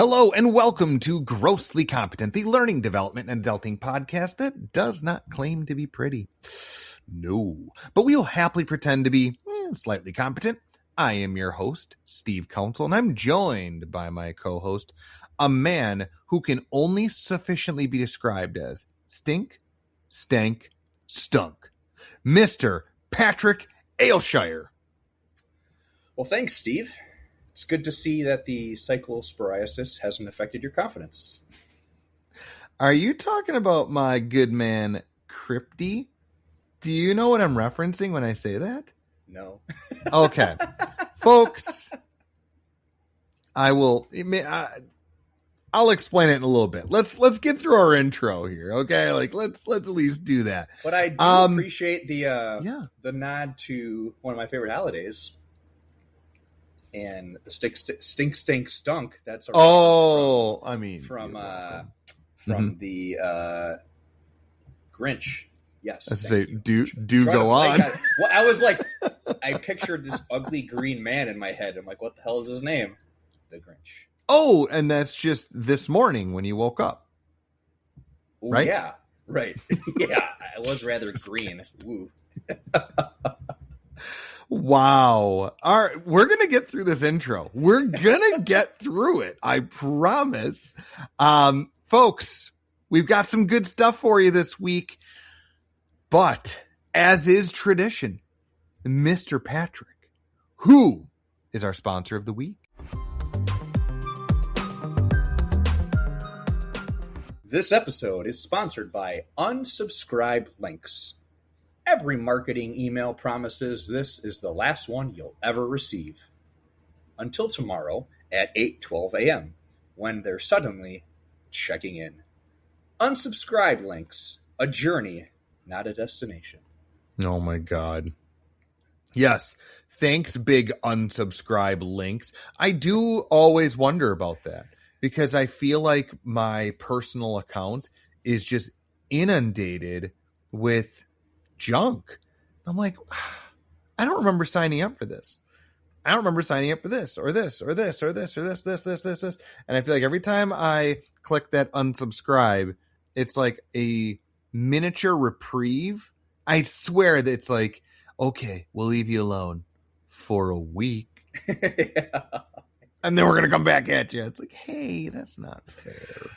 Hello and welcome to Grossly Competent, the learning, development, and adulting podcast that does not claim to be pretty. No, but we will happily pretend to be slightly competent. I am your host, Steve Council, and I'm joined by my co-host, a man who can only sufficiently be described as stink, stank, stunk, Mr. Patrick Aylshire. Well, thanks, Steve. It's good to see that the cyclosporiasis hasn't affected your confidence. Are you talking about my good man, Crypty? Do you know what I'm referencing when I say that? No. Okay. Folks, I'll explain it in a little bit. Let's get through our intro here, okay? Let's at least do that. But I do appreciate the nod to one of my favorite holidays. And the stink, stunk. That's a from the Grinch. Yes. I say do go on. Well, I was like, I pictured this ugly green man in my head. I'm like, what the hell is his name? The Grinch. Oh, and that's just this morning when you woke up. Ooh, right? Yeah. Right. Yeah. I was rather green. Ooh. Wow. All right, we're going to get through this intro. We're going to get through it. I promise. Folks, we've got some good stuff for you this week. But as is tradition, Mr. Patrick, who is our sponsor of the week? This episode is sponsored by Unsubscribed Links. Every marketing email promises this is the last one you'll ever receive. Until tomorrow at 8:12 a.m., when they're suddenly checking in. Unsubscribed Links, a journey, not a destination. Oh my God. Yes. Thanks, big unsubscribe links. I do always wonder about that because I feel like my personal account is just inundated with junk. I'm like, I don't remember signing up for this. I don't remember signing up for this or this or this or this or this. And I feel like every time I click that unsubscribe, it's like a miniature reprieve. I swear that it's like, okay, we'll leave you alone for a week. Yeah. And then we're going to come back at you. It's like, hey, that's not fair.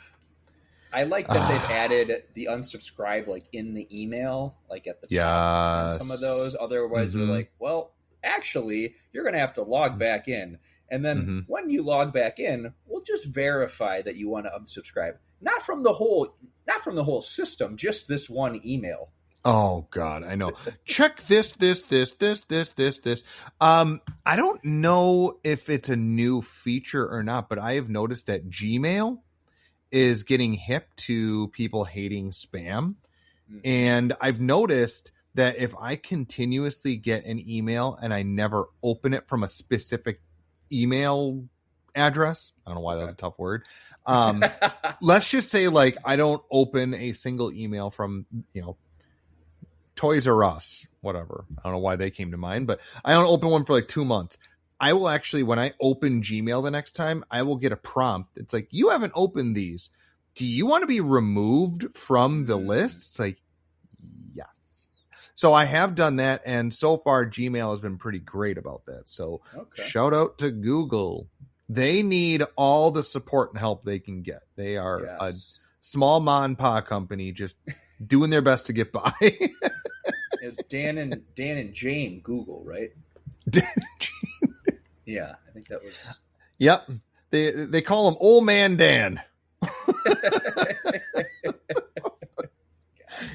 I like that they've added the unsubscribe like in the email, like at the top. And some of those. Otherwise, they're like, well, actually, you're going to have to log back in. And then when you log back in, we'll just verify that you want to unsubscribe. Not from the whole system, just this one email. Oh God, I know. Check this. I don't know if it's a new feature or not, but I have noticed that Gmail is getting hip to people hating spam. And I've noticed that if I continuously get an email and I never open it from a specific email address, I don't know why that was a tough word. Let's just say like I don't open a single email from, Toys R Us, whatever. I don't know why they came to mind, but I don't open one for like 2 months. I will actually, when I open Gmail the next time, I will get a prompt. It's like, you haven't opened these. Do you want to be removed from the list? It's like, yes. So I have done that. And so far, Gmail has been pretty great about that. So Shout out to Google. They need all the support and help they can get. They are a small mom and pop company just doing their best to get by. Dan and Jane Google, right? Dan and Jane. Yeah, I think that was. Yep, they call him Old Man Dan.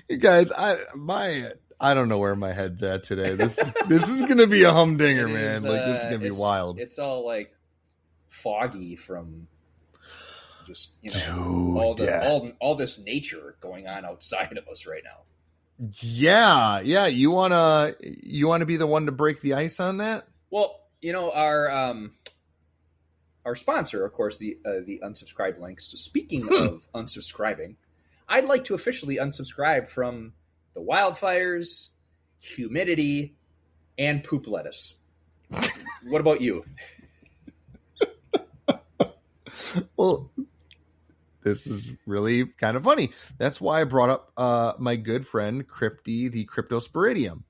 You guys, I don't know where my head's at today. This is gonna be a humdinger, man. Like this is gonna be wild. It's all like foggy from just all this nature going on outside of us right now. Yeah. You wanna be the one to break the ice on that? Well, our sponsor, of course, the unsubscribe links. So speaking of unsubscribing, I'd like to officially unsubscribe from the wildfires, humidity, and poop lettuce. What about you? Well, this is really kind of funny. That's why I brought up my good friend Crypty, the Cryptosporidium.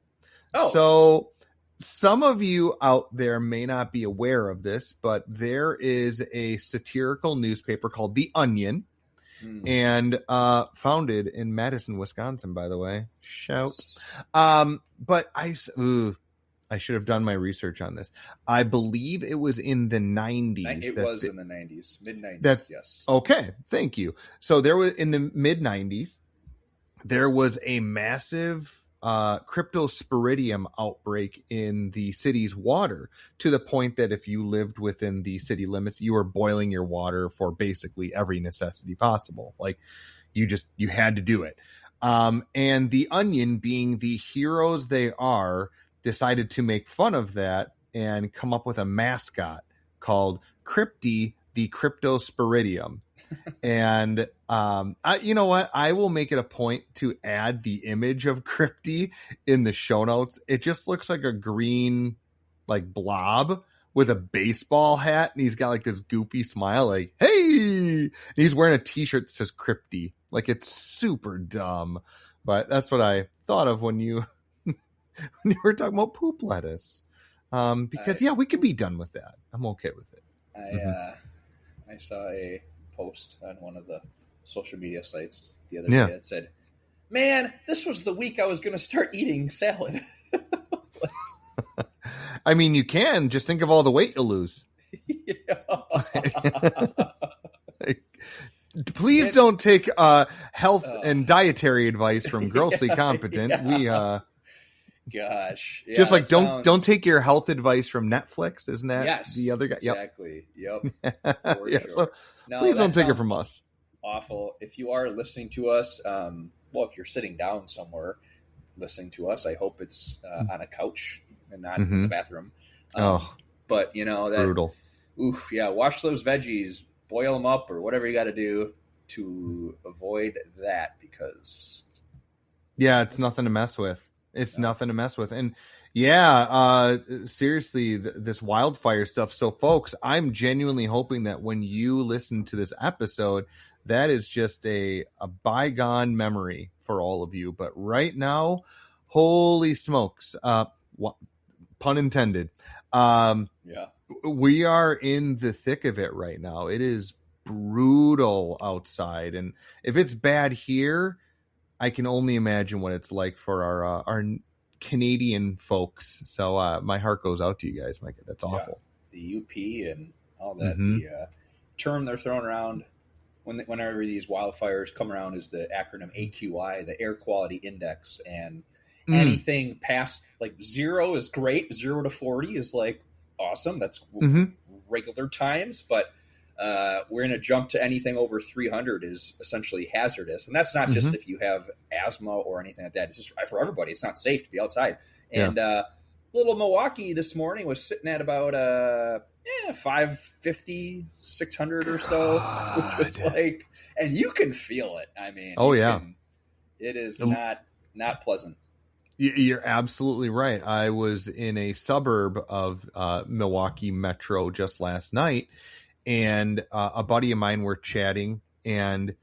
Oh. So some of you out there may not be aware of this, but there is a satirical newspaper called The Onion, and founded in Madison, Wisconsin, by the way. Shout. But I should have done my research on this. I believe it was in the 90s. It was in the 90s, mid-90s, yes. Okay, thank you. So there was, in the mid-90s, there was a massive cryptosporidium outbreak in the city's water, to the point that if you lived within the city limits, you were boiling your water for basically every necessity possible. Like you had to do it. And the Onion, being the heroes they are, decided to make fun of that and come up with a mascot called Crypty the Cryptosporidium. And you know what? I will make it a point to add the image of Crypty in the show notes. It just looks like a green, like, blob with a baseball hat, and he's got like this goofy smile, like, hey! And he's wearing a t-shirt that says Crypty. Like, it's super dumb. But that's what I thought of when you when you were talking about poop lettuce. Because we could be done with that. I'm okay with it. I saw a post on one of the social media sites the other day that said, "Man, this was the week I was going to start eating salad." I mean, you can just think of all the weight you'll lose. Please don't take health and dietary advice from Grossly Competent. We gosh, just like don't take your health advice from Netflix. Isn't that the other guy? Exactly. Yep. Sure. So please don't take it from us. Awful. If you are listening to us, if you're sitting down somewhere listening to us, I hope it's on a couch and not in the bathroom. But that brutal. Oof, yeah. Wash those veggies, boil them up, or whatever you got to do to avoid that, because it's nothing to mess with. It's nothing to mess with. And seriously, this wildfire stuff. So folks, I'm genuinely hoping that when you listen to this episode, that is just a bygone memory for all of you. But right now, holy smokes, pun intended. We are in the thick of it right now. It is brutal outside. And if it's bad here, I can only imagine what it's like for our Canadian folks. So my heart goes out to you guys, Mike. That's awful. The UP and all that. The term they're throwing around whenever these wildfires come around is the acronym AQI, the Air Quality Index. And anything past like 0 is great. 0 to 40 is like awesome. That's regular times. But we're going to jump to anything over 300 is essentially hazardous. And that's not just if you have asthma or anything like that. It's just for everybody. It's not safe to be outside. And little Milwaukee this morning was sitting at about 550, 600 or so, which was like, and you can feel it. I mean, it is not pleasant. You're absolutely right. I was in a suburb of Milwaukee Metro just last night, and a buddy of mine were chatting, and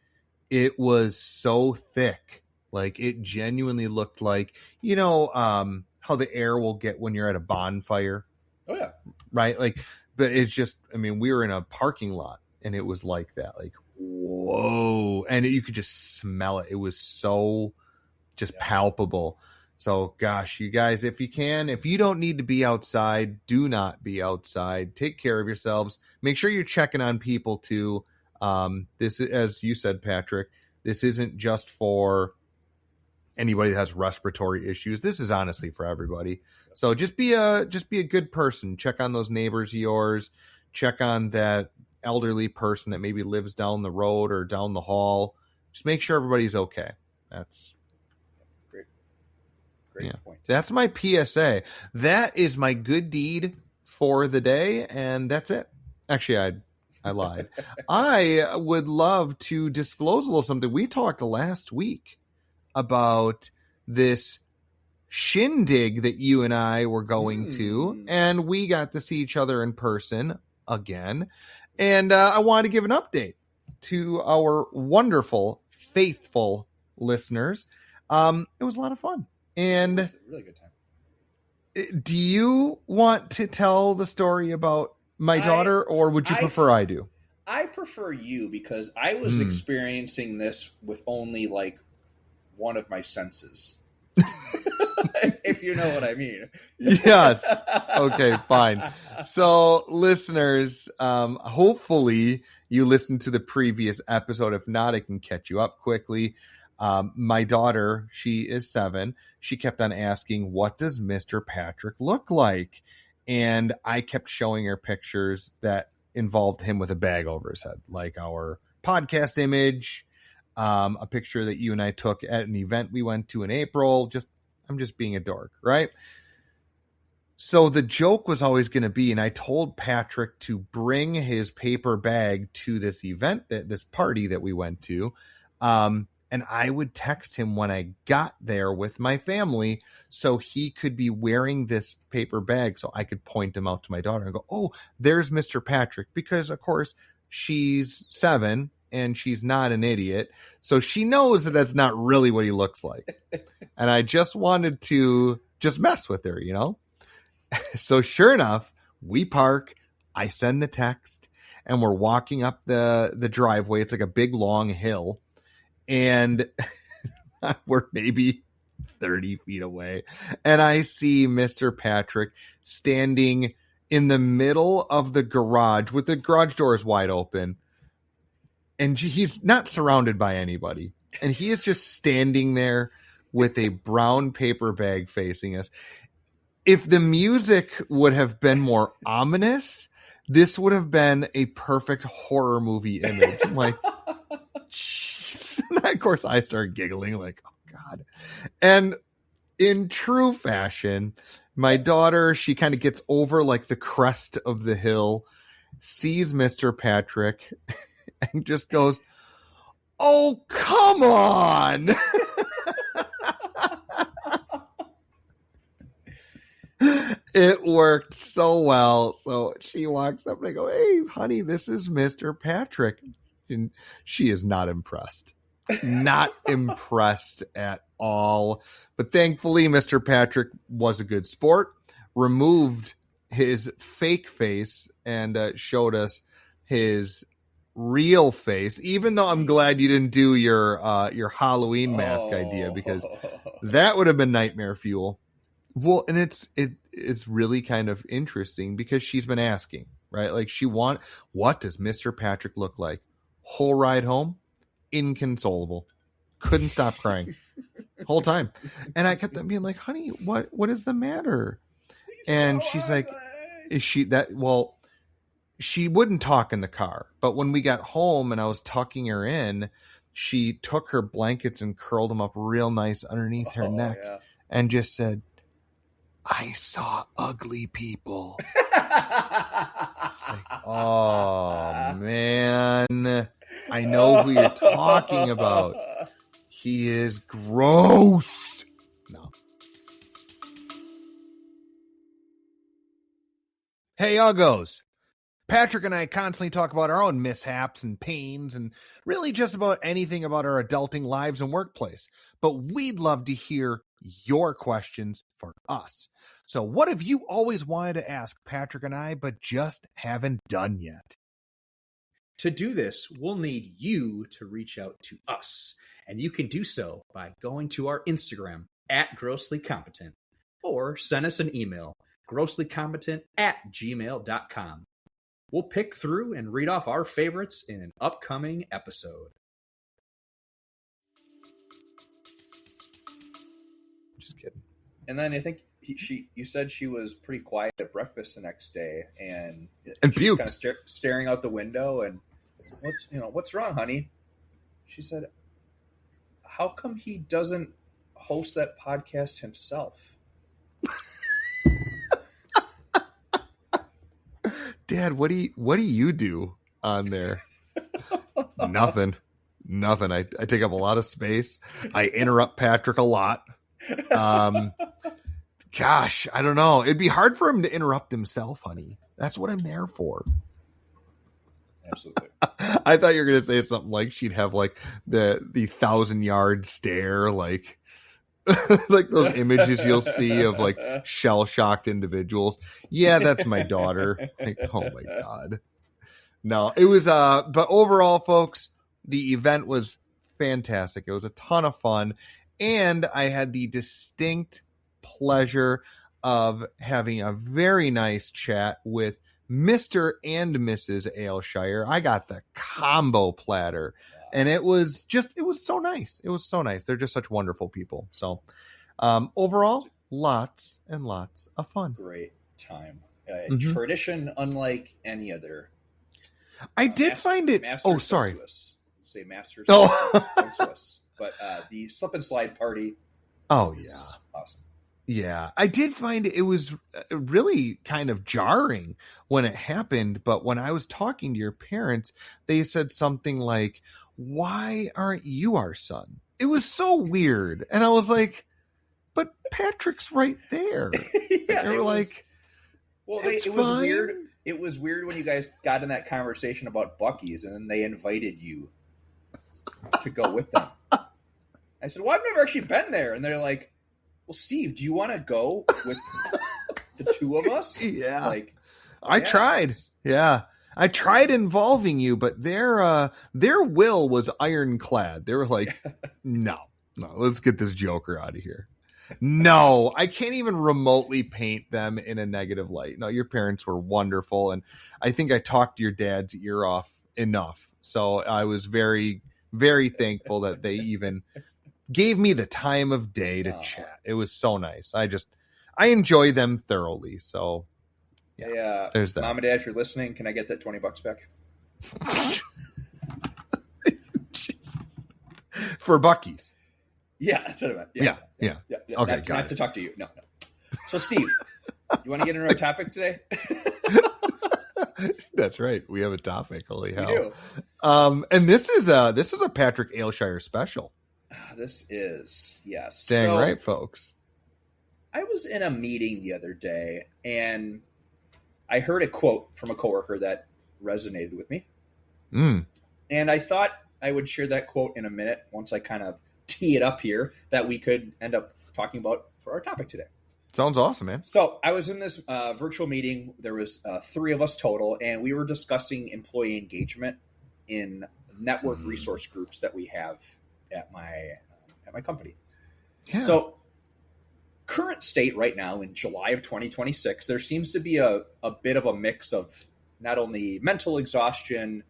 it was so thick. Like, it genuinely looked like, how the air will get when you're at a bonfire. Oh, yeah. Right? Like, but it's just, I mean, we were in a parking lot, and it was like that. Like, whoa. And you could just smell it. It was so just palpable. So, gosh, you guys, if you don't need to be outside, do not be outside. Take care of yourselves. Make sure you're checking on people, too. This, as you said, Patrick, this isn't just for anybody that has respiratory issues. This is honestly for everybody. So just be a good person. Check on those neighbors of yours. Check on that elderly person that maybe lives down the road or down the hall. Just make sure everybody's okay. That's great point. That's my PSA. That is my good deed for the day, and that's it. Actually, I lied. I would love to disclose a little something. We talked last week about this shindig that you and I were going to, and we got to see each other in person again. And I wanted to give an update to our wonderful, faithful listeners. It was a lot of fun. And it was a really good time. Do you want to tell the story about my daughter, or would you prefer I do? I prefer you, because I was experiencing this with only like one of my senses. If you know what I mean. Yes. Okay, fine. So listeners, hopefully you listened to the previous episode. If not, I can catch you up quickly. My daughter, she is 7. She kept on asking, what does Mr. Patrick look like? And I kept showing her pictures that involved him with a bag over his head, like our podcast image, a picture that you and I took at an event we went to in April. I'm just being a dork, right? So the joke was always going to be, and I told Patrick to bring his paper bag to this event, this party that we went to. And I would text him when I got there with my family so he could be wearing this paper bag so I could point him out to my daughter and go, oh, there's Mr. Patrick. Because, of course, she's 7 and she's not an idiot. So she knows that that's not really what he looks like. And I just wanted to just mess with her, you know? So sure enough, we park, I send the text, and we're walking up the driveway. It's like a big, long hill. And we're maybe 30 feet away. And I see Mr. Patrick standing in the middle of the garage with the garage doors wide open. And he's not surrounded by anybody. And he is just standing there with a brown paper bag facing us. If the music would have been more ominous, this would have been a perfect horror movie image. I'm like, jeez. And of course, I started giggling like, oh, God. And in true fashion, my daughter, she kind of gets over like the crest of the hill, sees Mr. Patrick, and just goes, oh, come on. It worked so well. So she walks up and I go, hey, honey, this is Mr. Patrick. And she is not impressed. Not impressed at all. But thankfully, Mr. Patrick was a good sport, removed his fake face and showed us his real face, even though I'm glad you didn't do your Halloween mask idea, because that would have been nightmare fuel. Well, and it's really kind of interesting because she's been asking, right? Like what does Mr. Patrick look like? Whole ride home, inconsolable. Couldn't stop crying whole time. And I kept on being like, honey, what is the matter? And so she's like, is she that? Well, she wouldn't talk in the car, but when we got home and I was tucking her in, she took her blankets and curled them up real nice underneath her neck and just said, I saw ugly people. It's like, oh, man. I know who you're talking about. He is gross. No. Hey, Uggos. Patrick and I constantly talk about our own mishaps and pains and really just about anything about our adulting lives and workplace. But we'd love to hear your questions for us. So what have you always wanted to ask Patrick and I, but just haven't done yet? To do this, we'll need you to reach out to us. And you can do so by going to our Instagram @grosslycompetent or send us an email, grosslycompetent@gmail.com. We'll pick through and read off our favorites in an upcoming episode. Just kidding. And then I think you said she was pretty quiet at breakfast the next day, and she was kind of staring out the window. And what's wrong, honey? She said, "How come he doesn't host that podcast himself?" Dad, what do you do on there? Nothing. I take up a lot of space. I interrupt Patrick a lot. Gosh, I don't know. It'd be hard for him to interrupt himself, honey. That's what I'm there for. Absolutely. I thought you were going to say something like she'd have like the 1,000-yard stare, like like those images you'll see of like shell-shocked individuals. Yeah, that's my daughter. Like, oh my God. No, it was but overall, folks, the event was fantastic. It was a ton of fun, and I had the distinct pleasure of having a very nice chat with Mr. and Mrs. Aylshire. I got the combo platter, and it was so nice. It was so nice. They're just such wonderful people. So, overall, lots and lots of fun. Great time. Tradition unlike any other. I did find it. Oh, sorry. Swiss. Say Masters. Oh. Swiss. But the slip and slide party. Oh, yeah. Awesome. Yeah, I did find it was really kind of jarring when it happened. But when I was talking to your parents, they said something like, "Why aren't you our son?" It was so weird. And I was like, but Patrick's right there. Yeah, they were like, well, it was weird. It was weird when you guys got in that conversation about Buc-ee's and then they invited you to go with them. I said, well, I've never actually been there. And they're like, well, Steve, do you want to go with the two of us? Yeah. Like, I tried. Yeah. I tried involving you, but their will was ironclad. They were like, no, let's get this joker out of here. No, I can't even remotely paint them in a negative light. No, your parents were wonderful. And I think I talked your dad's ear off enough. So I was very, very thankful that they even gave me the time of day to chat. It was so nice. I enjoy them thoroughly. So yeah, there's that. Mom and Dad, if you're listening, can I get that $20 back? For Buc-ee's. Yeah, that's what I meant. Yeah. Okay, not to talk to you. No. So, Steve, you want to get into our topic today? That's right. We have a topic. Holy hell! We do. And this is a Patrick Aylshire special. This is, yes. Dang right, folks. I was in a meeting the other day, and I heard a quote from a coworker that resonated with me. And I thought I would share that quote in a minute once I kind of tee it up here that we could end up talking about for our topic today. Sounds awesome, man. So I was in this virtual meeting. There was 3 of us total, and we were discussing employee engagement in network resource groups that we have at my company. Yeah. So current state right now in July of 2026, there seems to be a bit of a mix of not only mental exhaustion,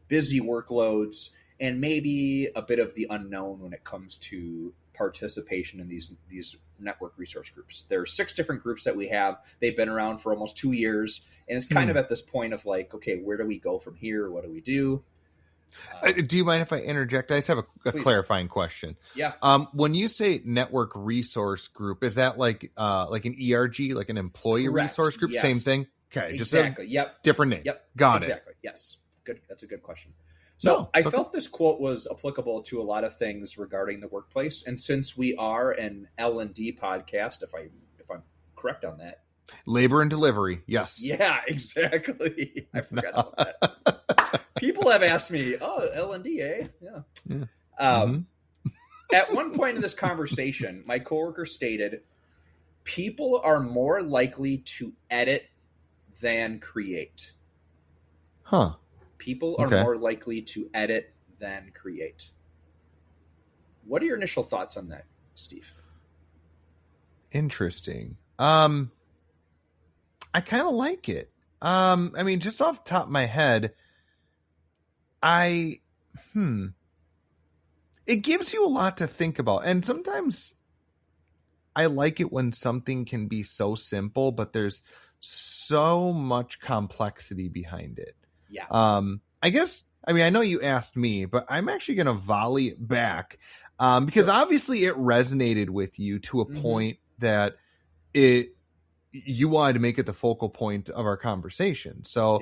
busy workloads, and maybe a bit of the unknown when it comes to participation in these network resource groups. There are 6 different groups that we have. They've been around for almost 2 years. And it's kind of at this point of like, okay, where do we go from here? What do we do? Do you mind if I interject? I just have a clarifying question. Yeah. When you say network resource group, is that like an ERG, like an employee resource group? Yes. Same thing? Okay. Exactly. Just different name. Yep. Got exactly. Yes. Good. That's a good question. So I felt this quote was applicable to a lot of things regarding the workplace. And since we are an L&D podcast, if I'm correct on that. Labor and delivery. Yes. Yeah, exactly. I forgot about that. People have asked me, L&D, eh? Yeah. At one point in this conversation, my coworker stated, people are more likely to edit than create. Huh. People are more likely to edit than create. What are your initial thoughts on that, Steve? Interesting. I kind of like it. I mean, just off the top of my head, it gives you a lot to think about. And sometimes I like it when something can be so simple, but there's so much complexity behind it. Yeah. I guess, I mean, I know you asked me, but I'm actually going to volley it back because obviously it resonated with you to a point that you wanted to make it the focal point of our conversation. So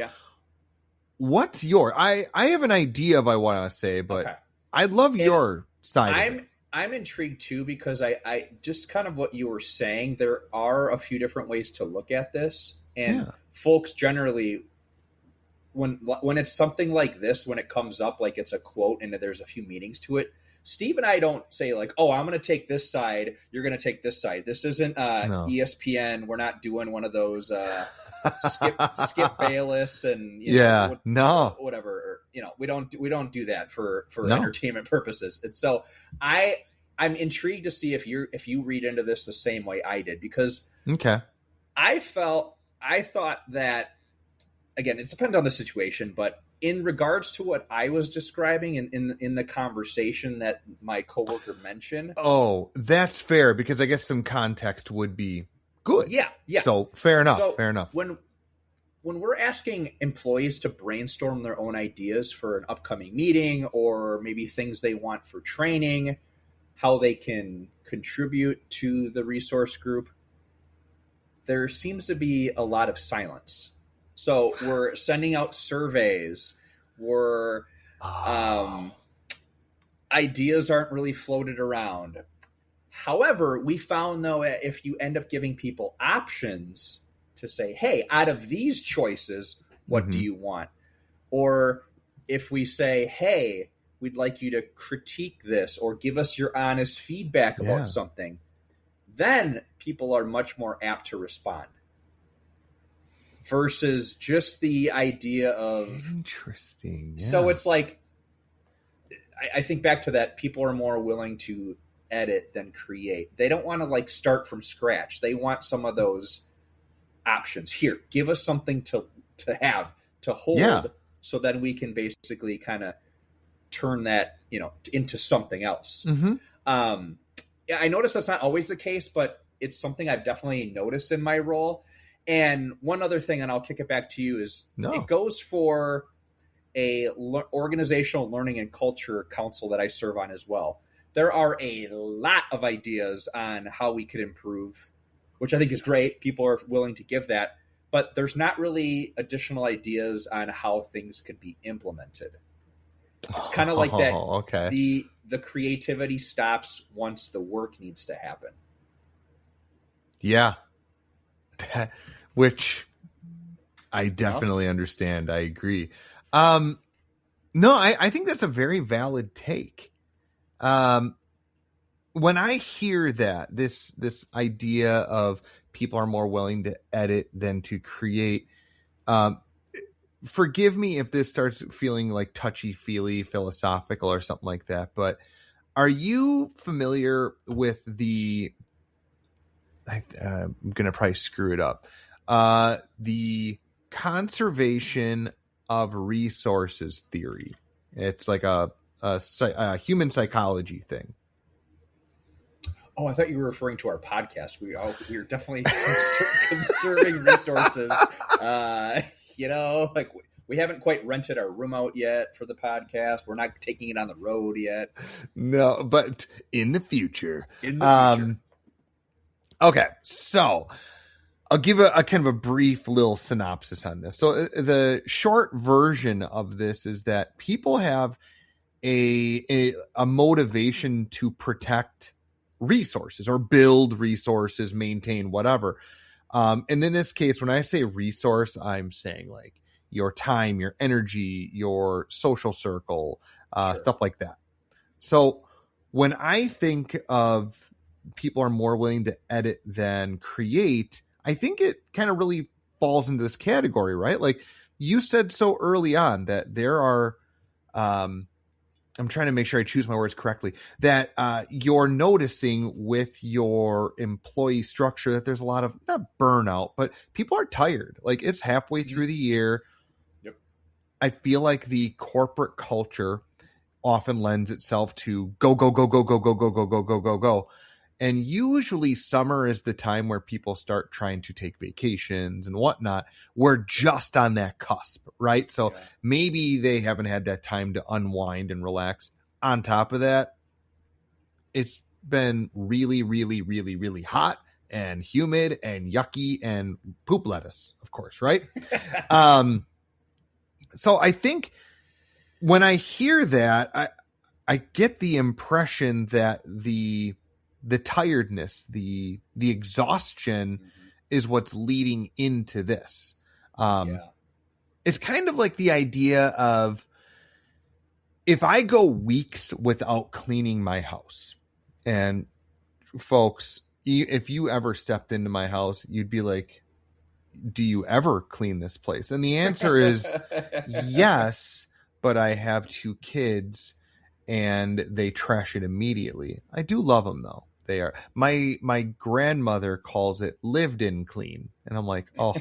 what's I have an idea of what I want to say, but I'd love your side of it. I'm intrigued too, because I just kind of what you were saying, there are a few different ways to look at this, and folks generally when it's something like this, when it comes up like it's a quote and there's a few meanings to it, Steve and I don't say like, oh, I'm going to take this side, you're going to take this side. This isn't No. ESPN. We're not doing one of those Skip Bayless and whatever. Or, we don't do that for entertainment purposes. And so I'm intrigued to see if you read into this the same way I did, because I thought that, again, it depends on the situation, but in regards to what I was describing in the conversation that my coworker mentioned. Oh, that's fair, because I guess some context would be good. Yeah. So fair enough. When we're asking employees to brainstorm their own ideas for an upcoming meeting, or maybe things they want for training, how they can contribute to the resource group, there seems to be a lot of silence. So we're sending out surveys, ideas aren't really floated around. However, we found, though, if you end up giving people options to say, hey, out of these choices, what do you want? Or if we say, hey, we'd like you to critique this or give us your honest feedback about something, then people are much more apt to respond. Versus just the idea of... Interesting. Yeah. So it's like, I think back to that, people are more willing to edit than create. They don't want to like start from scratch. They want some of those options. Here, give us something to have, to hold, so then we can basically kind of turn that, into something else. I notice that's not always the case, but it's something I've definitely noticed in my role. And one other thing, and I'll kick it back to you, is it goes for a organizational learning and culture council that I serve on as well. There are a lot of ideas on how we could improve, which I think is great. People are willing to give that, but there's not really additional ideas on how things could be implemented. It's kind of like that. Okay. The creativity stops once the work needs to happen. Yeah. Which I definitely understand. I agree. No, I think that's a very valid take. When I hear that, this idea of people are more willing to edit than to create, forgive me if this starts feeling like touchy-feely, philosophical or something like that, but are you familiar with I'm going to probably screw it up, the conservation of resources theory? It's like a human psychology thing. Oh, I thought you were referring to our podcast. We are definitely conserving resources. Like we haven't quite rented our room out yet for the podcast. We're not taking it on the road yet. No, but in the future. Okay, so I'll give a kind of a brief little synopsis on this. So the short version of this is that people have a motivation to protect resources or build resources, maintain whatever. And in this case, when I say resource, I'm saying like your time, your energy, your social circle, stuff like that. So when I think of people are more willing to edit than create, I think it kind of really falls into this category, right? Like you said so early on that there are, I'm trying to make sure I choose my words correctly, that you're noticing with your employee structure that there's a lot of, not burnout, but people are tired. Like it's halfway through the year. Yep. I feel like the corporate culture often lends itself to go, go, go, go, go, go, go, go, go, go, go, go. And usually summer is the time where people start trying to take vacations and whatnot. We're just on that cusp, right? So maybe they haven't had that time to unwind and relax. On top of that, it's been really, really, really, really hot and humid and yucky and poop lettuce, of course, right? So I think when I hear that, I get the impression that the tiredness, the exhaustion is what's leading into this. And It's kind of like the idea of if I go weeks without cleaning my house, and folks, if you ever stepped into my house, you'd be like, do you ever clean this place? And the answer is yes, but I have 2 kids and they trash it immediately. I do love them though. They are my grandmother calls it lived in clean. And I'm like, oh,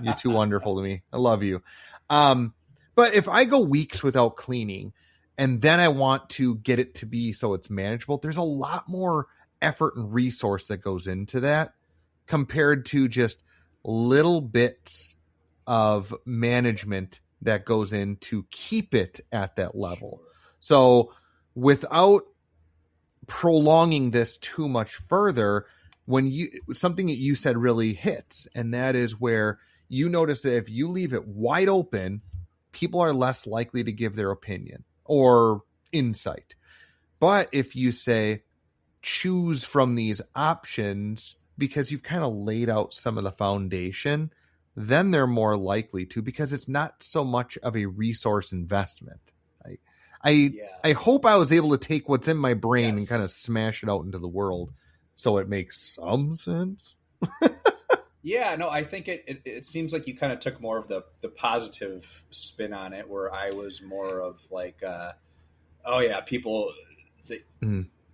you're too wonderful to me. I love you. But if I go weeks without cleaning and then I want to get it to be so it's manageable, there's a lot more effort and resource that goes into that compared to just little bits of management that goes in to keep it at that level. So without prolonging this too much further, something that you said really hits, and that is where you notice that if you leave it wide open, people are less likely to give their opinion or insight. But if you say, choose from these options because you've kind of laid out some of the foundation, then they're more likely to, because it's not so much of a resource investment. I hope I was able to take what's in my brain and kind of smash it out into the world so it makes some sense. Yeah, no, I think it seems like you kind of took more of the positive spin on it, where I was more of like, people,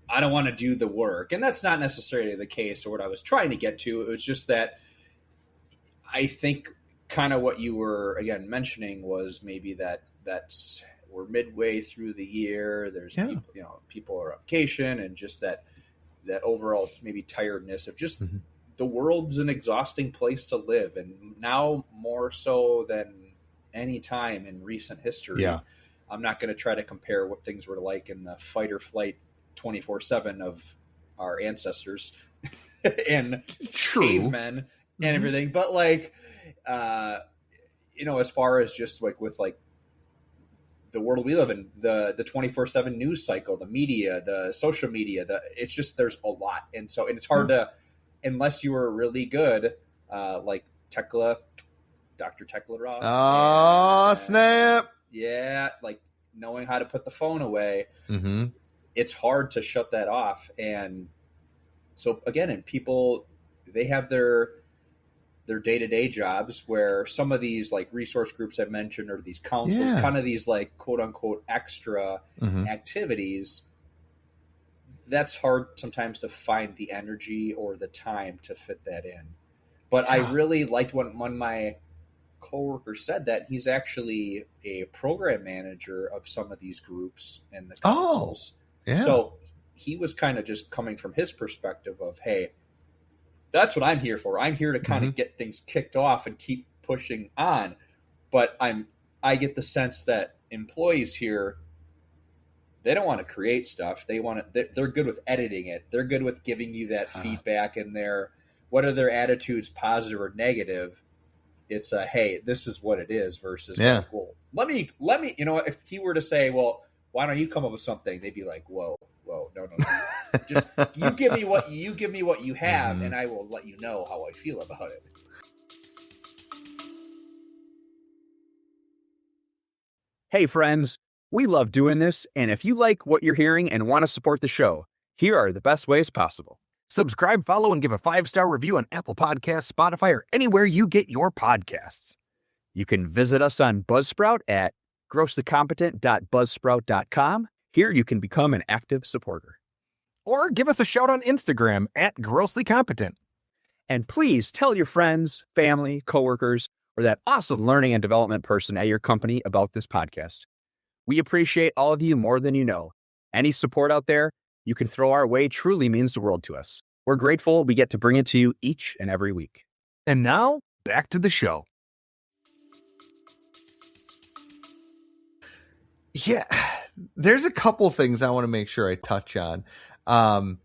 I don't want to do the work. And that's not necessarily the case or what I was trying to get to. It was just that I think kind of what you were, again, mentioning was maybe that we're midway through the year. There's people are on vacation, and just that overall maybe tiredness of just the world's an exhausting place to live. And now more so than any time in recent history, I'm not going to try to compare what things were like in the fight or flight 24/7 of our ancestors and cavemen and everything. But like, as far as just like with like the world we live in, the 24/7 news cycle, the media, the social media, it's just, there's a lot. And it's hard to, unless you were really good, like Dr. Tekla Ross. Oh, snap. Yeah. Like knowing how to put the phone away. It's hard to shut that off. And so again, and people, they have their day-to-day jobs, where some of these like resource groups I've mentioned, or these councils, kind of these like quote unquote extra activities, that's hard sometimes to find the energy or the time to fit that in. But I really liked when my coworker said that he's actually a program manager of some of these groups and the councils. So he was kind of just coming from his perspective of, hey, that's what I'm here for. I'm here to kind of get things kicked off and keep pushing on. But I get the sense that employees here, they don't want to create stuff. They're good with editing it. They're good with giving you that feedback, and whether their attitude's positive or negative, it's hey, this is what it is, versus like, well, let me, if he were to say, well, why don't you come up with something? They'd be like, whoa, no. Just you give me what you have, and I will let you know how I feel about it. Hey friends, we love doing this, and if you like what you're hearing and want to support the show, here are the best ways possible. Subscribe, follow, and give a 5-star review on Apple Podcasts, Spotify, or anywhere you get your podcasts. You can visit us on Buzzsprout at grosslycompetent.buzzsprout.com. Here you can become an active supporter. Or give us a shout on Instagram at grosslycompetent. And please tell your friends, family, coworkers, or that awesome learning and development person at your company about this podcast. We appreciate all of you more than you know. Any support out there you can throw our way truly means the world to us. We're grateful we get to bring it to you each and every week. And now, back to the show. Yeah, there's a couple things I want to make sure I touch on. That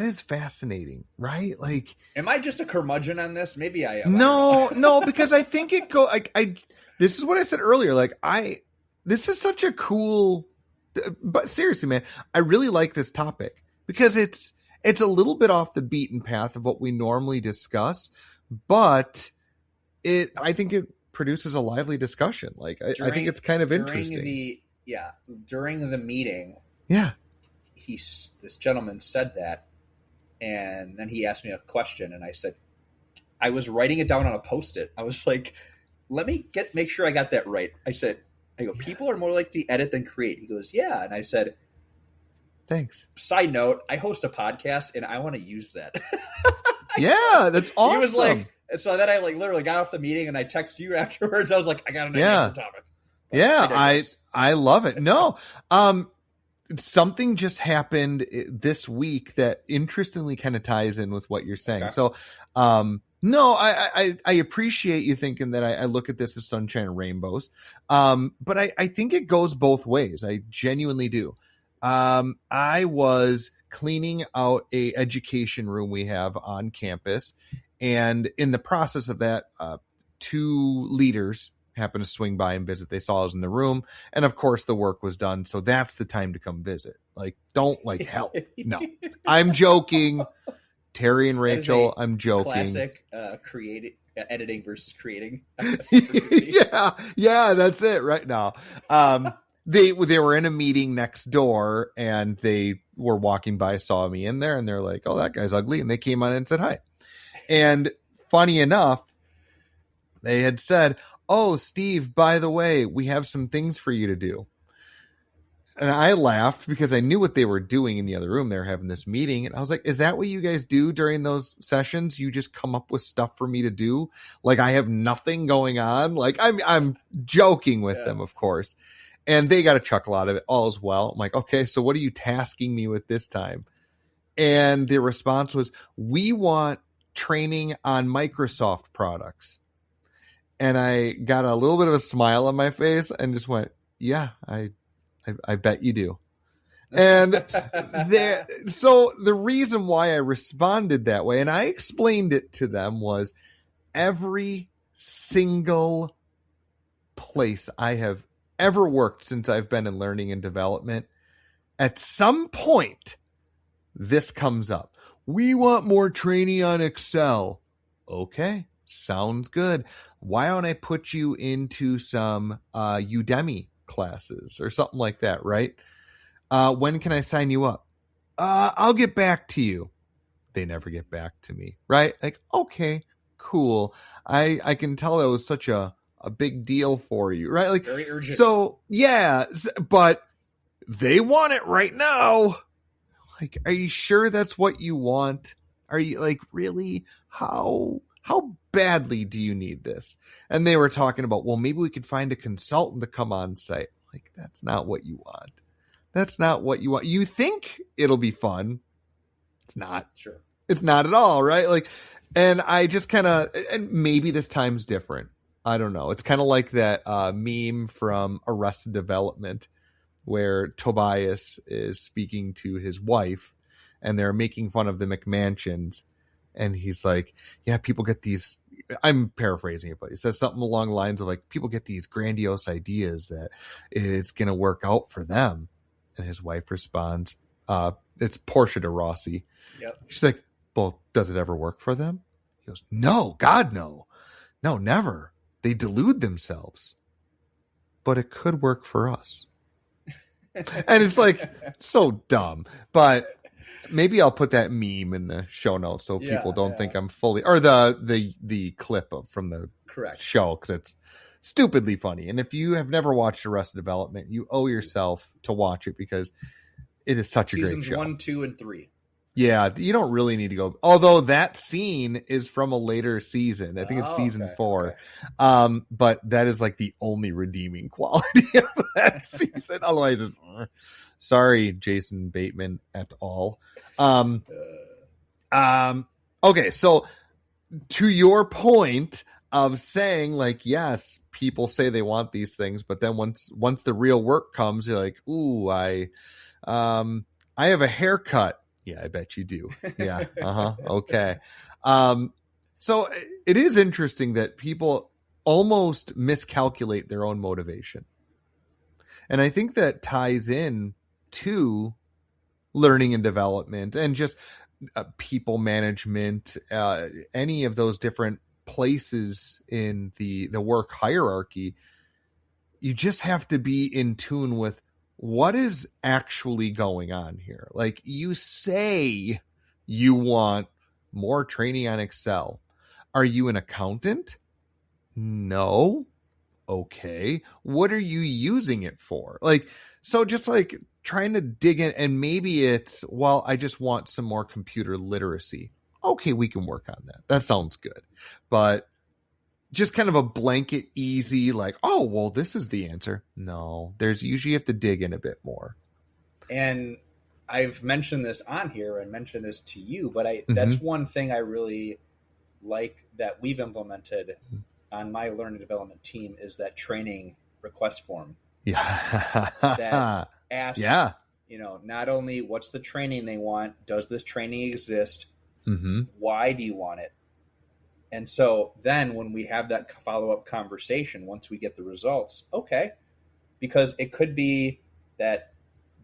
is fascinating, right? Like, am I just a curmudgeon on this? Maybe I am. No, because I think this is what I said earlier. Like, this is such a cool, but seriously, man, I really like this topic because it's a little bit off the beaten path of what we normally discuss, but I think produces a lively discussion. Like I think it's kind of interesting. During the meeting, this gentleman said that, and then he asked me a question, and I said, I was writing it down on a Post-it. I was like, let me make sure I got that right. I go, people are more likely to edit than create. He goes, yeah. And I said, thanks. Side note, I host a podcast and I want to use that. Yeah, that's awesome. He was like, so then I literally got off the meeting and I texted you afterwards. I was like, I got an idea for the topic. But I love it. No, something just happened this week that interestingly kind of ties in with what you're saying. Okay. So, no, I appreciate you thinking that I look at this as sunshine and rainbows. But I think it goes both ways. I genuinely do. I was cleaning out a education room we have on campus. And in the process of that, two leaders happened to swing by and visit. They saw us in the room. And of course the work was done. So that's the time to come visit. Like, don't help. No, I'm joking. Terry and Rachel, I'm joking. Classic editing versus creating. yeah, that's it right now. They were in a meeting next door and they were walking by, saw me in there, and they're like, oh, that guy's ugly. And they came on and said hi. And funny enough, they had said, oh, Steve, by the way, we have some things for you to do. And I laughed because I knew what they were doing in the other room. They were having this meeting. And I was like, is that what you guys do during those sessions? You just come up with stuff for me to do? Like I have nothing going on? Like I'm joking with them, of course. And they got a chuckle out of it all as well. I'm like, okay, so what are you tasking me with this time? And the response was, we want training on Microsoft products. And I got a little bit of a smile on my face and just went, yeah, I bet you do. And so the reason why I responded that way, and I explained it to them, was every single place I have ever worked since I've been in learning and development, at some point, this comes up. We want more training on Excel. Okay, sounds good. Why don't I put you into some Udemy classes or something like that, right? When can I sign you up? I'll get back to you. They never get back to me, right? Like, okay, cool. I can tell that was such a big deal for you, right? Like, very urgent. So yeah, but they want it right now. Like, are you sure that's what you want? Are you like, really? How badly do you need this? And they were talking about, well, maybe we could find a consultant to come on site. Like, that's not what you want. That's not what you want. You think it'll be fun. It's not. Sure. It's not at all, right? Like, and I just kind of, and maybe this time's different. I don't know. It's kind of like that meme from Arrested Development where Tobias is speaking to his wife and they're making fun of the McMansions. And he's like, yeah, people get these, I'm paraphrasing it, but he says something along the lines of like, people get these grandiose ideas that it's going to work out for them. And his wife responds, it's Portia de Rossi. Yep. She's like, well, does it ever work for them? He goes, no, God, no. No, never. They delude themselves. But it could work for us. And it's like, so dumb. But maybe I'll put that meme in the show notes so people don't think I'm fully, or the clip from the show, because it's stupidly funny. And if you have never watched Arrested Development, you owe yourself to watch it because it is such a great show. Seasons 1, 2, and 3. Yeah, you don't really need to go. Although that scene is from a later season. I think it's season 4. Okay. But that is like the only redeeming quality of that season. Otherwise, it's, sorry, Jason Bateman et al. Okay, so to your point of saying, like, yes, people say they want these things, but then once the real work comes, you're like, ooh, I have a haircut. Yeah, I bet you do. Yeah. Okay. So it is interesting that people almost miscalculate their own motivation. And I think that ties in to learning and development and just people management, any of those different places in the work hierarchy, you just have to be in tune with what is actually going on here. Like, you say you want more training on Excel. Are you an accountant? No. Okay. What are you using it for? Like, so just like trying to dig in, and maybe it's, well, I just want some more computer literacy. Okay, we can work on that. That sounds good. But just kind of a blanket, easy, like, oh, well, this is the answer. No, there's usually you have to dig in a bit more. And I've mentioned this on here and mentioned this to you, but that's one thing I really like that we've implemented on my learning development team is that training request form. Yeah. That asks, not only what's the training they want, does this training exist? Why do you want it? And so then when we have that follow-up conversation, once we get the results, okay, because it could be that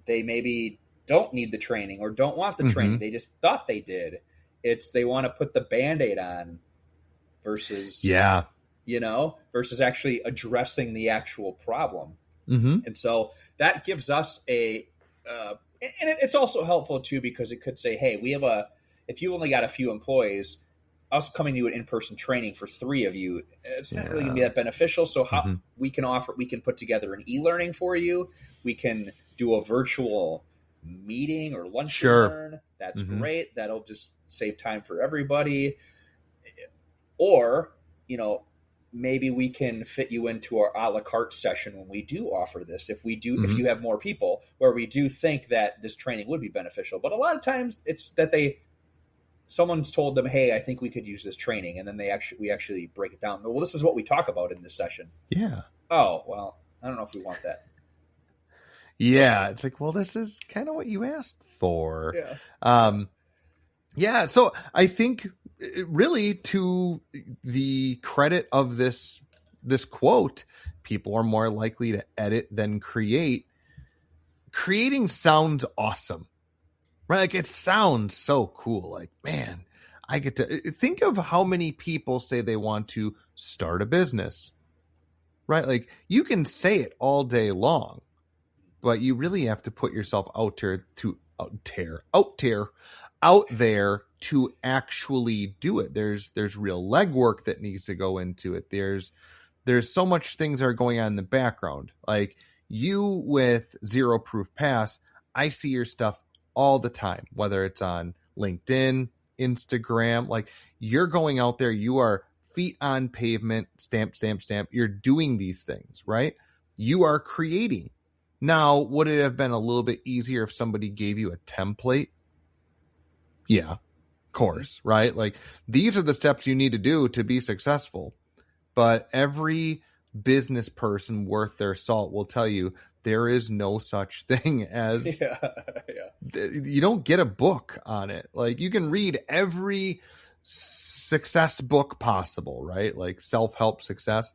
they maybe don't need the training or don't want the training. They just thought they did. It's they want to put the Band-Aid on versus, versus actually addressing the actual problem. And so that gives us and it's also helpful too, because it could say, hey, if you only got a few employees, us coming to an in-person training for 3 of you, it's not really going to be that beneficial. So how we can put together an e-learning for you. We can do a virtual meeting or lunch and learn. That's great. That'll just save time for everybody. Or, maybe we can fit you into our a la carte session when we do offer this. If you have more people, where we do think that this training would be beneficial. But a lot of times it's that someone's told them, hey, I think we could use this training. And then we actually break it down. Well, this is what we talk about in this session. Yeah. Oh, well, I don't know if we want that. Yeah. It's like, well, this is kind of what you asked for. Yeah. So I think really, to the credit of this quote, people are more likely to edit than create. Creating sounds awesome. Right? Like, it sounds so cool. Like, man, I get to think of how many people say they want to start a business, right? Like, you can say it all day long, but you really have to put yourself out there to actually do it. There's real legwork that needs to go into it. There's so much things are going on in the background. Like, you with Zero Proof Pass, I see your stuff all the time, whether it's on LinkedIn, Instagram. Like, you're going out there, you are feet on pavement, stamp. You're doing these things, right? You are creating. Now, would it have been a little bit easier if somebody gave you a template? Yeah, of course, right? Like, these are the steps you need to do to be successful. But every business person worth their salt will tell you there is no such thing as you don't get a book on it. Like, you can read every success book possible, right? Like self-help success.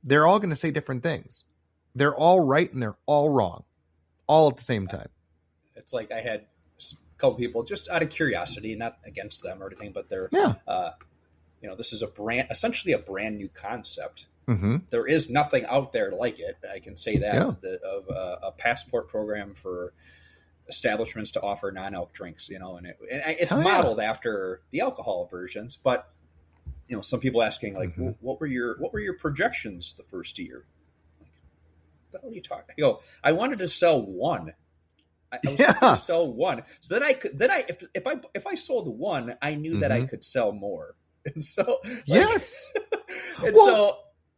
They're all going to say different things. They're all right and they're all wrong, all at the same time. It's like I had a couple people, just out of curiosity, not against them or anything, but they're, this is essentially a brand new concept. There is nothing out there like it. I can say that of a passport program for establishments to offer non-alc drinks, and it's modeled after the alcohol versions. But some people asking like, what were your projections the first year? Like, what the hell are you talking? I go, I wanted to sell one. I was going to sell one, so if I sold one, I knew that I could sell more. And so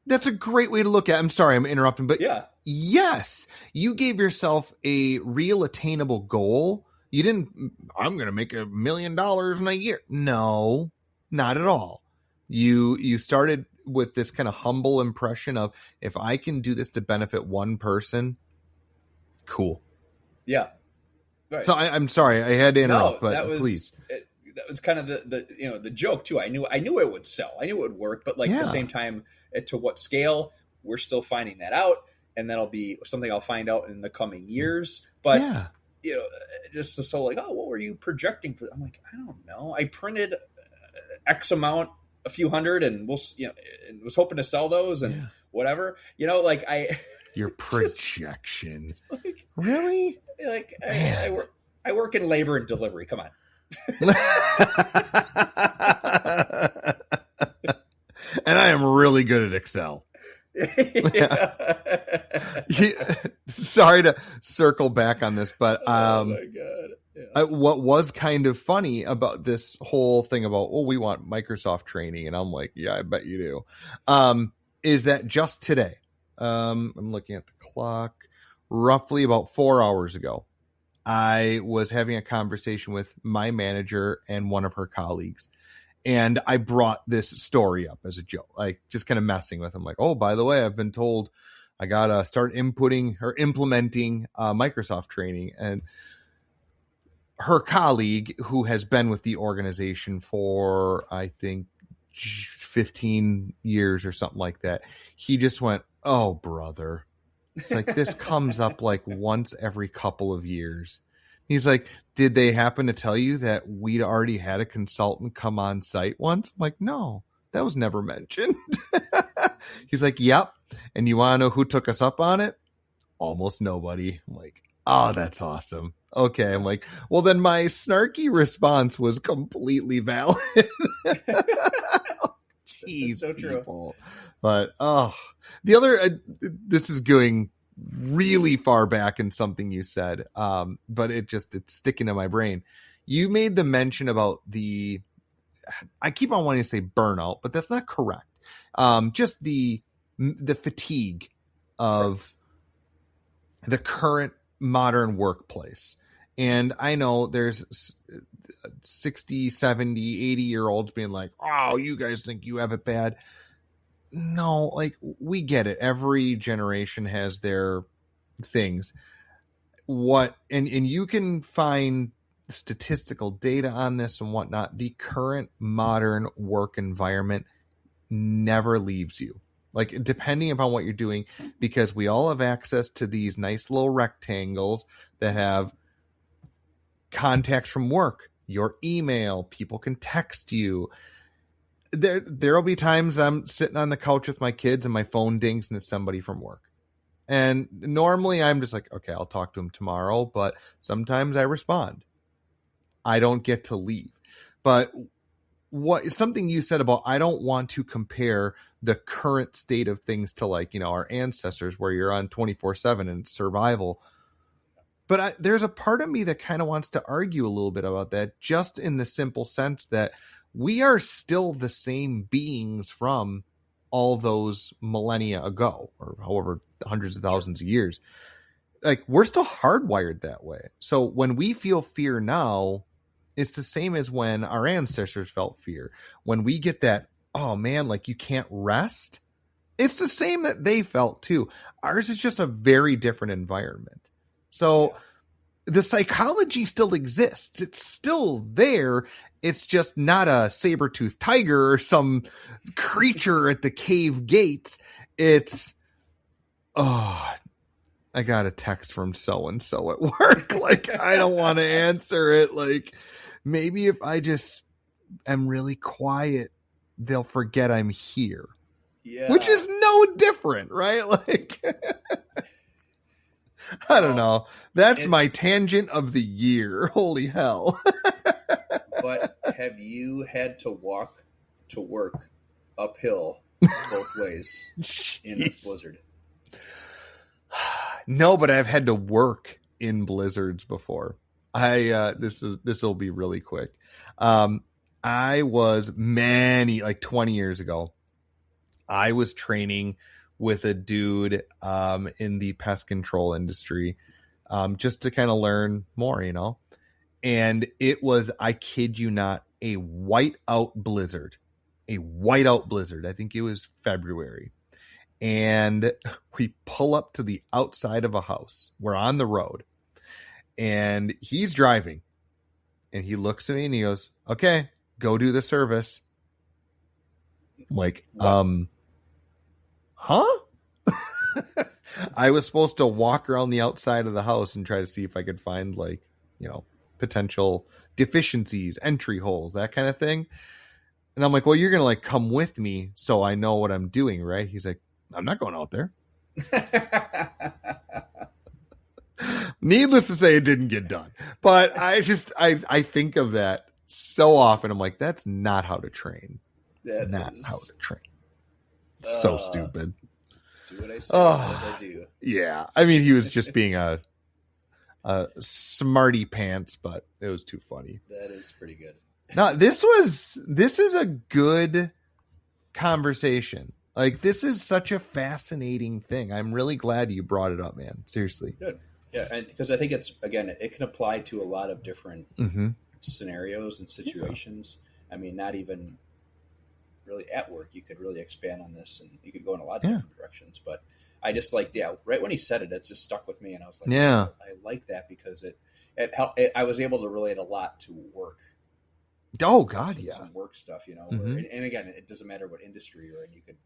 that's a great way to look at it. I'm sorry, I'm interrupting, but yes, you gave yourself a real attainable goal. You didn't, I'm going to make $1 million in a year. No, not at all. You started with this kind of humble impression of, if I can do this to benefit one person, cool. Yeah. Right. So I'm sorry, I had to interrupt, but please. That was kind of the joke too. I knew it would sell. I knew it would work, but at the same time, to what scale, we're still finding that out, and that'll be something I'll find out in the coming years. But just so like, oh, what were you projecting for? I'm like, I don't know. I printed X amount a few hundred, and and was hoping to sell those and whatever. Like your projection, really? Like I work in labor and delivery. Come on. And I am really good at Excel. Sorry to circle back on this, but oh my God. Yeah. What was kind of funny about this whole thing about, we want Microsoft training, and I'm like, yeah, I bet you do, is that just today, I'm looking at the clock, roughly about 4 hours ago, I was having a conversation with my manager and one of her colleagues. And I brought this story up as a joke, like just kind of messing with him. Like, oh, by the way, I've been told I got to start implementing Microsoft training. And her colleague, who has been with the organization for, I think, 15 years or something like that, he just went, oh, brother. It's like, this comes up like once every couple of years. He's like, did they happen to tell you that we'd already had a consultant come on site once? I'm like, no, that was never mentioned. He's like, yep. And you want to know who took us up on it? Almost nobody. I'm like, oh, that's awesome. Okay. I'm like, well, then my snarky response was completely valid. Jeez, so true. People. But, the other, this is going really far back in something you said, but it's sticking to my brain. You made the mention about I keep on wanting to say burnout, but that's not correct. Just the fatigue of the current modern workplace. And I know there's 60, 70, 80-year-olds being like, oh, you guys think you have it bad. No, like, we get it. Every generation has their things. And you can find statistical data on this and whatnot. The current modern work environment never leaves you. Like, depending upon what you're doing, because we all have access to these nice little rectangles that have contacts from work, your email, people can text you. There'll be times I'm sitting on the couch with my kids and my phone dings and it's somebody from work. And normally I'm just like, okay, I'll talk to them tomorrow. But sometimes I respond. I don't get to leave. But something you said about, I don't want to compare the current state of things to, like, our ancestors where you're on 24/7 and survival. But there's a part of me that kind of wants to argue a little bit about that, just in the simple sense that we are still the same beings from all those millennia ago, or however hundreds of thousands of years. Like, we're still hardwired that way. So when we feel fear now, it's the same as when our ancestors felt fear. When we get that, oh man, like, you can't rest, it's the same that they felt too. Ours is just a very different environment. So the psychology still exists. It's still there. It's just not a saber-toothed tiger or some creature at the cave gates. It's, I got a text from so-and-so at work. Like, I don't want to answer it. Like, maybe if I just am really quiet, they'll forget I'm here. Yeah. Which is no different, right? Like, I don't know. That's my tangent of the year. Holy hell. But have you had to walk to work uphill both ways in a blizzard? No, but I've had to work in blizzards before. This will be really quick. I was 20 years ago. I was training with a dude in the pest control industry, just to kind of learn more, And it was, I kid you not, a whiteout blizzard. I think it was February. And we pull up to the outside of a house. We're on the road. And he's driving. And he looks at me and he goes, okay, go do the service. I'm like, huh? I was supposed to walk around the outside of the house and try to see if I could find, potential deficiencies, entry holes, that kind of thing. And I'm like, well, you're going to like come with me so I know what I'm doing, right? He's like, I'm not going out there. Needless to say, it didn't get done. But I think of that so often. I'm like, that's not how to train. Not how to train. So stupid. Do what I say, as I do. Yeah. I mean, he was just being a smarty pants, but it was too funny. That is pretty good. No, this is a good conversation. Like, this is such a fascinating thing. I'm really glad you brought it up, man. Seriously. Good. Yeah, because I think it can apply to a lot of different scenarios and situations. Yeah. I mean, not even really at work. You could really expand on this, and you could go in a lot of different directions. But I just like, right when he said it, it just stuck with me, and I was like, I like that because it helped. I was able to relate a lot to work. Oh God, some work stuff, and again, it doesn't matter what industry you're in. You could,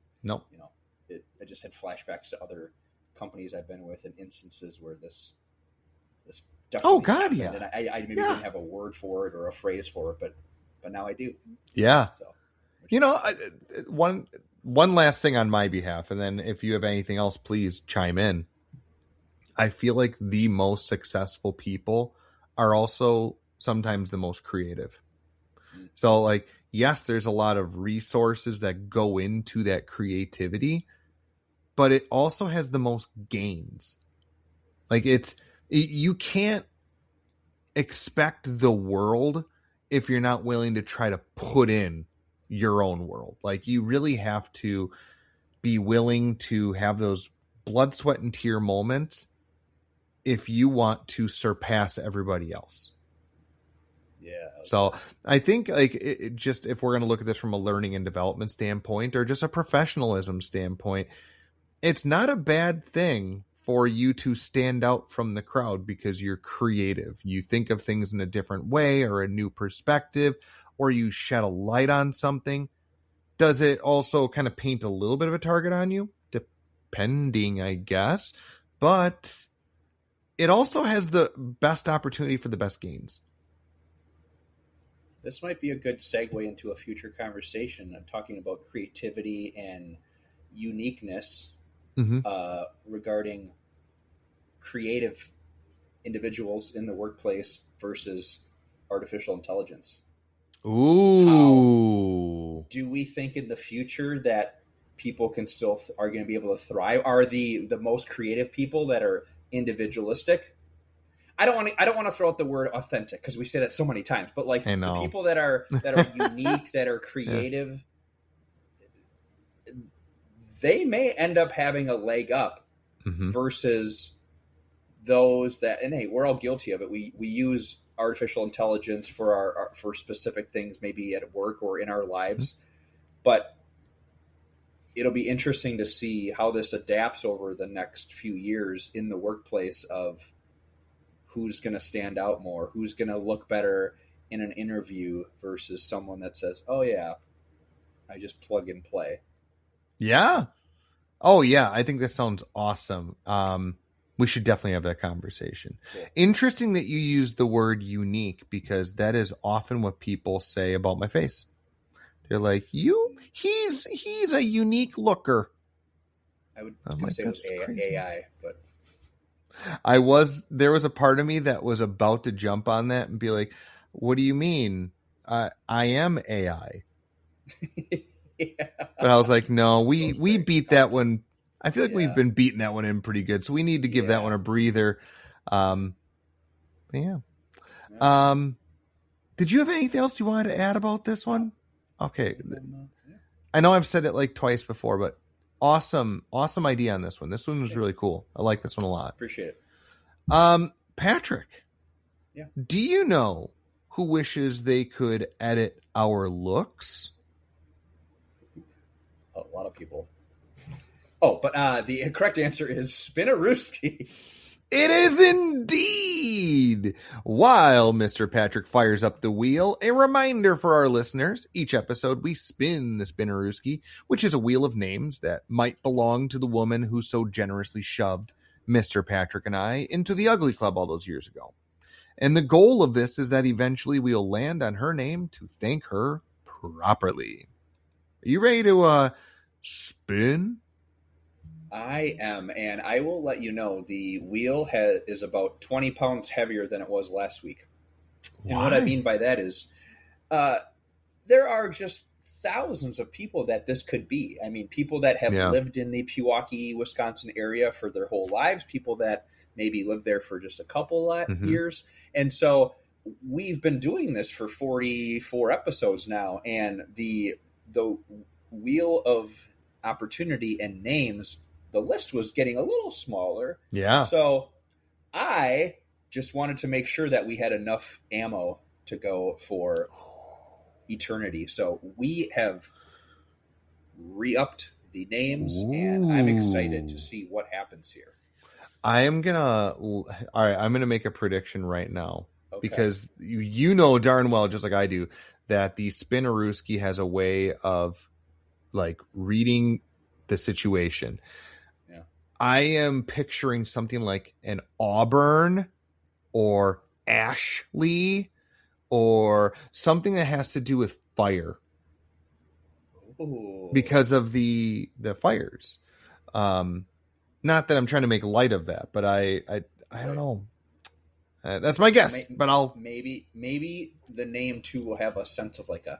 I just had flashbacks to other companies I've been with and instances where this definitely happened, and I maybe didn't have a word for it or a phrase for it, but now I do. Yeah. So, one last thing on my behalf, and then if you have anything else, please chime in. I feel like the most successful people are also sometimes the most creative. So, like, yes, there's a lot of resources that go into that creativity, but it also has the most gains. Like, you can't expect the world if you're not willing to try to put in your own world. Like, you really have to be willing to have those blood, sweat, and tear moments if you want to surpass everybody else. Yeah. So I think, like, it just, if we're going to look at this from a learning and development standpoint or just a professionalism standpoint, it's not a bad thing for you to stand out from the crowd because you're creative. You think of things in a different way or a new perspective, or you shed a light on something. Does it also kind of paint a little bit of a target on you? Depending, I guess. But it also has the best opportunity for the best gains. This might be a good segue into a future conversation. I'm talking about creativity and uniqueness regarding creative individuals in the workplace versus artificial intelligence. Ooh. How do we think in the future that people are going to be able to thrive? Are the most creative people that are individualistic? I don't want to throw out the word authentic because we say that so many times, but like the people that are unique, that are creative, they may end up having a leg up versus those that, and hey, we're all guilty of it. We use artificial intelligence for for specific things, maybe at work or in our lives, but it'll be interesting to see how this adapts over the next few years in the workplace of who's going to stand out more, who's going to look better in an interview versus someone that says, oh yeah, I just plug and play. Yeah. Oh yeah. I think that sounds awesome. We should definitely have that conversation. Cool. Interesting that you use the word unique because that is often what people say about my face. They're like, he's a unique looker. I would say it was AI, but there was a part of me that was about to jump on that and be like, what do you mean? I am AI. Yeah. But I was like, no, we beat that one. I feel like we've been beating that one in pretty good. So we need to give that one a breather. Yeah. Did you have anything else you wanted to add about this one? Okay. I know I've said it like twice before, but awesome idea on this one. This one was really cool. I like this one a lot. Appreciate it. Patrick, do you know who wishes they could edit our looks? A lot of people. Oh, but the correct answer is Spinarooski. It is indeed. While Mr. Patrick fires up the wheel, a reminder for our listeners, each episode we spin the Spinarooski, which is a wheel of names that might belong to the woman who so generously shoved Mr. Patrick and I into the Ugly Club all those years ago. And the goal of this is that eventually we'll land on her name to thank her properly. Are you ready to spin? I am, and I will let you know the wheel is about 20 pounds heavier than it was last week. And what I mean by that is there are just thousands of people that this could be. I mean, people that have lived in the Pewaukee, Wisconsin area for their whole lives, people that maybe lived there for just a couple years. And so we've been doing this for 44 episodes now, and the wheel of opportunity and names, the list was getting a little smaller. Yeah. So I just wanted to make sure that we had enough ammo to go for eternity. So we have re-upped the names, and I'm excited to see what happens here. I'm gonna make a prediction right now, because you know darn well, just like I do, that the Spinarooski has a way of like reading the situation. Yeah. I am picturing something like an Auburn or Ashley or something that has to do with fire. Ooh. Because of the fires. Not that I'm trying to make light of that, but I don't know. That's my guess, but I'll maybe the name too will have a sense of like a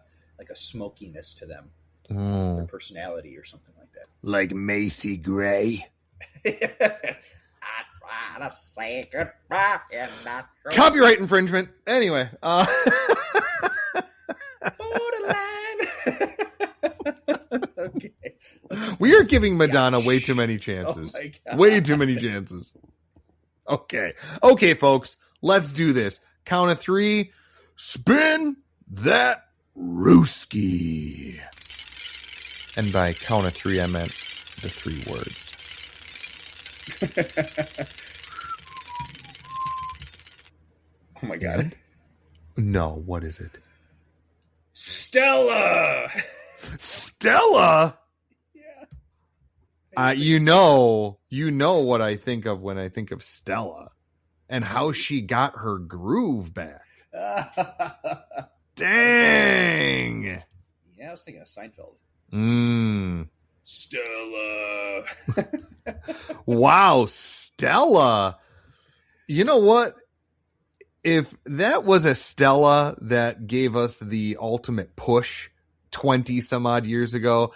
smokiness to them, their personality or something like that. Like Macy Gray. I try to say goodbye and not copyright infringement. Anyway, okay. We are giving Madonna way too many chances. Way too many chances. Okay, folks, let's do this. Count of 3. Spin that Rooski. And by count of 3, I meant the 3 words. Oh my God. No, what is it? Stella. Stella? Yeah. You know what I think of when I think of Stella and how she got her groove back. Dang. Yeah, I was thinking of Seinfeld. Stella. Wow, Stella. You know what? If that was a Stella that gave us the ultimate push 20 some odd years ago,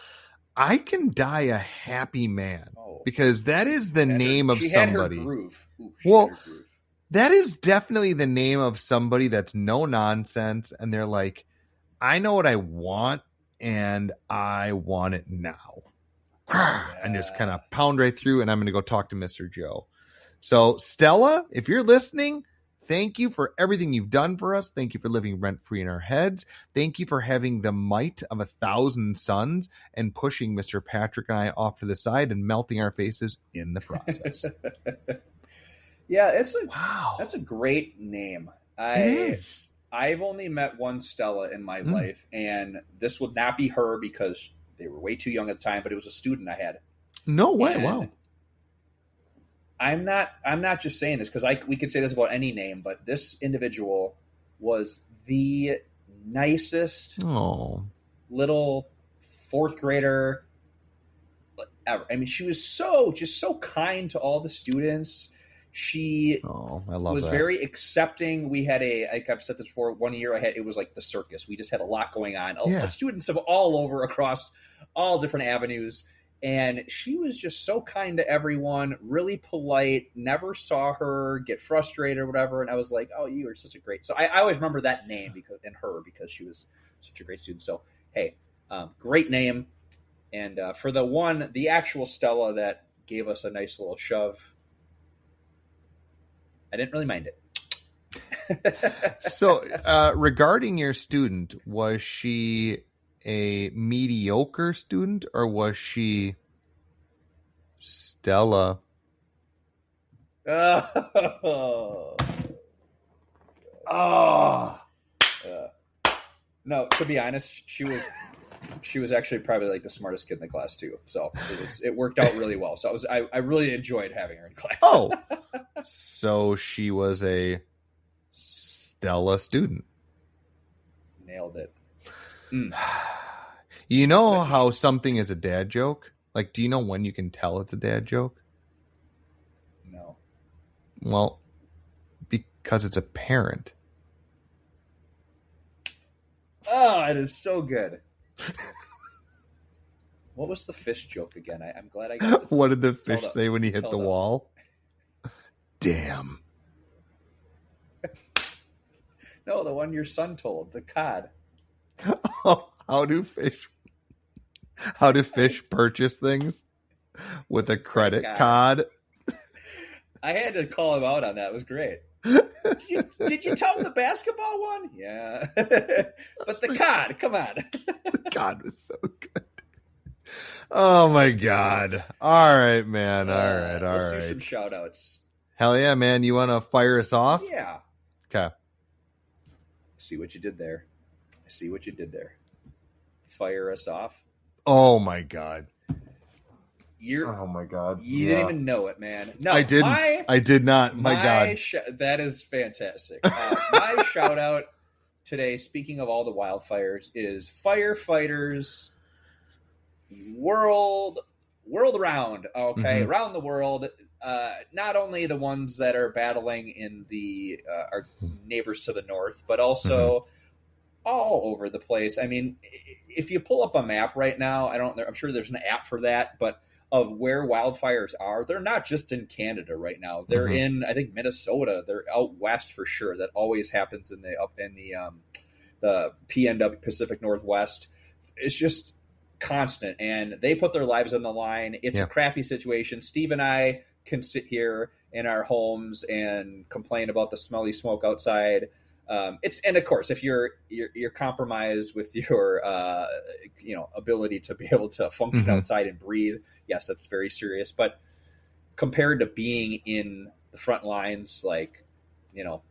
I can die a happy man, because that is the name of somebody. Had her groove. Ooh, well, her groove. That is definitely the name of somebody that's no nonsense, and they're like, I know what I want, and I want it now. And just kind of pound right through, and I'm going to go talk to Mr. Joe. So, Stella, if you're listening, thank you for everything you've done for us. Thank you for living rent-free in our heads. Thank you for having the might of 1,000 suns and pushing Mr. Patrick and I off to the side and melting our faces in the process. Yeah, that's a great name. It is. I've only met one Stella in my life, and this would not be her because they were way too young at the time, but it was a student I had. No way. And wow. I'm not just saying this because we could say this about any name, but this individual was the nicest little 4th grader ever. I mean, she was so kind to all the students. She was very accepting. We had like I've said this before, one year it was like the circus. We just had a lot going on. Yeah. Students of all over across all different avenues. And she was just so kind to everyone, really polite, never saw her get frustrated or whatever. And I was like, oh, you are such a great. So I always remember that name because she was such a great student. So, hey, great name. And for the actual Stella that gave us a nice little shove, I didn't really mind it. So regarding your student, was she a mediocre student or was she Stella? No, to be honest, she was actually probably like the smartest kid in the class too. So it worked out really well. So I really enjoyed having her in class. Oh, so she was a Stella student. Nailed it. You know how something is a dad joke? Like, do you know when you can tell it's a dad joke? No. Well, because it's apparent. Oh, it is so good. What was the fish joke again? I'm glad I got to What did the fish say when he hit the wall? Damn. No, the one your son told, the cod. Oh, how do fish purchase things? With a credit card? I had to call him out on that. It was great. Did you tell him the basketball one? Yeah. But the cod, come on. The cod was so good. Oh my God. All right, man. All right. Let's do some shout outs. Hell yeah, man. You want to fire us off? Yeah. Okay. See what you did there. Fire us off. Oh my God. Oh my God. You didn't even know it, man. No, I didn't. I did not. My God. That is fantastic. My shout out today, speaking of all the wildfires, is firefighters world round. Okay. Around the world. Not only the ones that are battling in the our neighbors to the north, but also all over the place. I mean, if you pull up a map right now, I'm sure there's an app for that, but of where wildfires are, they're not just in Canada right now. They're in, I think, Minnesota. They're out west for sure. That always happens in the PNW, Pacific Northwest. It's just constant, and they put their lives on the line. It's a crappy situation. Steve and I can sit here in our homes and complain about the smelly smoke outside. And of course, if you're compromised with your ability to be able to function outside and breathe, yes, that's very serious. But compared to being in the front lines, they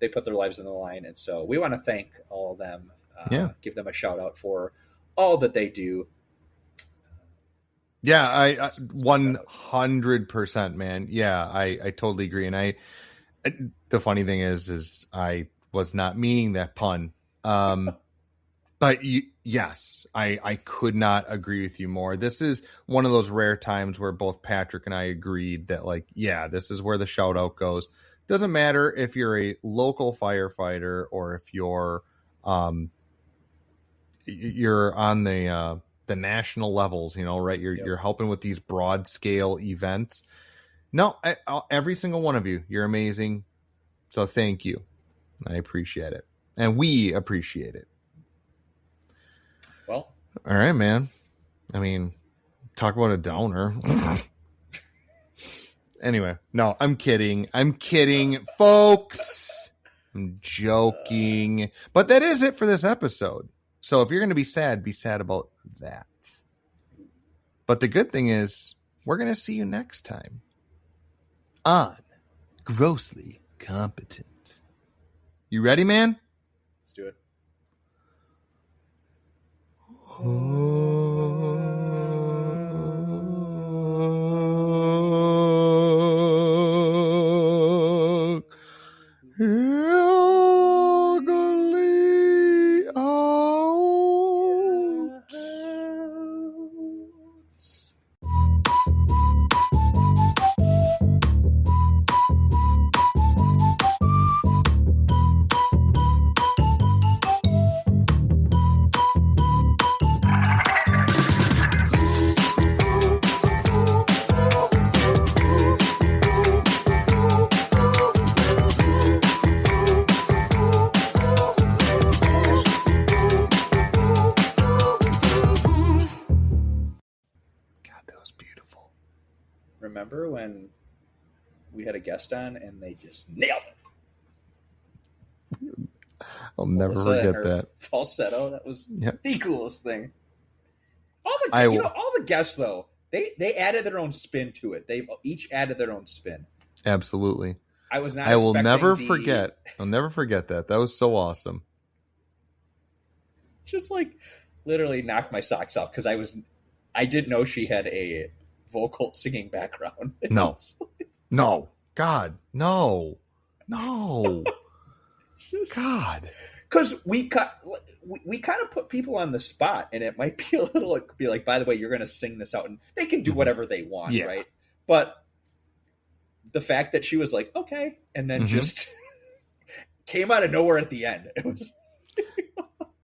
put their lives on the line, and so we want to thank all of them. Give them a shout out for all that they do. Yeah, I 100%, man. Yeah, I totally agree. And the funny thing is I was not meaning that pun. But yes, I could not agree with you more. This is one of those rare times where both Patrick and I agreed that, this is where the shout out goes. Doesn't matter if you're a local firefighter or if you're on the national levels, right? You're helping with these broad scale events. No, every single one of you, you're amazing. So thank you. I appreciate it. And we appreciate it. Well, all right, man. I mean, talk about a downer. Anyway, no, I'm kidding, folks. I'm joking. But that is it for this episode. So if you're going to be sad about that. But the good thing is, we're going to see you next time on Grossly Competent. You ready, man? Let's do it. Remember when we had a guest on and they just nailed it? I'll never forget that. Falsetto, that was the coolest thing. All the guests, though, they added their own spin to it. They each added their own spin. Absolutely. I will never forget. I'll never forget that. That was so awesome. Just literally knocked my socks off because I didn't know she had a vocal singing background. No. God, no. God. Because we kind of put people on the spot, and it might be a little be like, by the way, you're going to sing this out, and they can do whatever they want, right? But the fact that she was like, okay, and then just came out of nowhere at the end, it was